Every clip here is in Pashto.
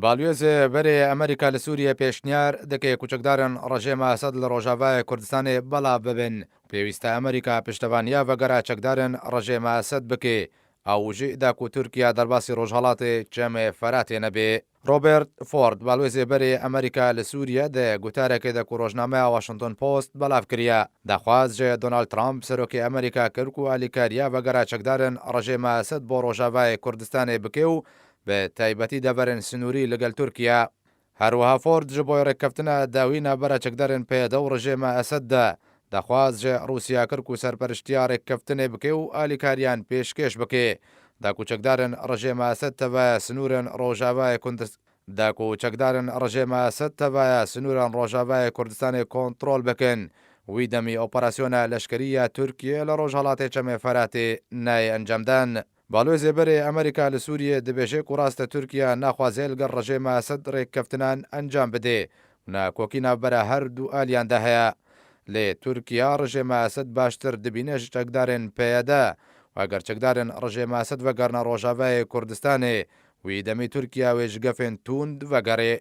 باڵێزێ بەرێ ئەمریکا لە سووریە پێشنیار دەکەی کوچکدارن ڕژێمە ئەسەد لە ڕۆژاوای کوردستانی بەڵا ببن پێویستە ئەمریکا پشتەوانیا بەگەرا چەکدارن ڕژێمە ئەسەد بکێ ئاوژی داک و تورکیا دەرباسی ڕۆژهەڵاتی جەمێ فەراتێ نەبێ ڕۆبرت فۆرد باڵێزێ بەرێ ئەمریکا لە سووریە دە گوتارێکی دەک و ڕۆژنامەیە واشنگتن پۆست بەڵاو کردە داخواست ژێ دۆناڵد ترامپ سەرۆکی ئەمریکا کرد و ئالیکاریا بەگەرا چەکدارن ڕژێمە ئەسەد بۆ ڕۆژاوای کوردستانی بکێ و بە تایبەتی دەبەرن سنووری لەگەل تورکیا هەروەها فۆرد ji بۆی ڕێککەوتنە داوینە بەرە چەکدارن پێدە و ڕژێمە ئەسەددا دەخواست ژێ رووسیا کرد و سەرپەرشتیا ڕێککەوتنێ بکێ و ئالیکاریان پێشکەش بکێ داکوچەکدارن ڕژێمە ئەسەد تەڤایە سنوورن ڕۆژاوای داکوچەکدارن ڕژێمە ئەسەد تەڤایە سنووران ڕۆژاوای کوردستانی کۆنتترۆل بکەن وی دەمی ئۆپەراسیۆنە لەشکریە تورکیە لە ڕۆژهڵاتی چەمێ فەراتێ نای ئەنجامدان باڵۆزێ بەرێ ئەمریکا لە سووریە دەبێژێ و ڕاستە تورکیا ناخوازێ لەگەڕ ڕژێمە ئەسەد ڕێککەوتنان ئەنجام بدێ ناکۆکی ناوبەرە هەردوو ئالیاندا هەیە لێ تورکیا ڕژێمە ئەسەد باشتر دبینێژ چەکدارن پێدە واگەر چەکدارن ڕژێمە ئەسەد وەگەرنە ڕۆژاوای کوردستانێ وی دەمی تورکیا وێژگەفێن توند وەگەڕێ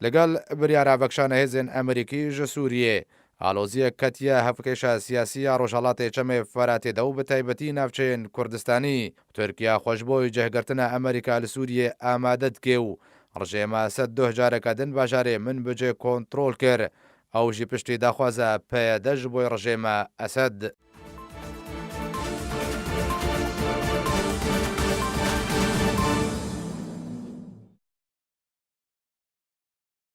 لەگەڵ بریارە بەکشانە هێزن ئەمریکی ژە سووریێ ئالۆزیە کەتیە هەفکێشە سیاسیە ڕۆژهڵاتی چەمێ فەراتێدا و بە تایبەتی ناوچەیەن کوردستانی تورکیا خۆشببووی جێهگرتنە ئەمریکا لە سووریێ ئامادە دکێ و ڕژێمە ئەسەد دۆهجارەکە دن باژارێ من بجێ کۆنتترۆل کرد ئەوژی پشتی داخوازە پێدەژ بۆی ڕژێمە ئەسەد.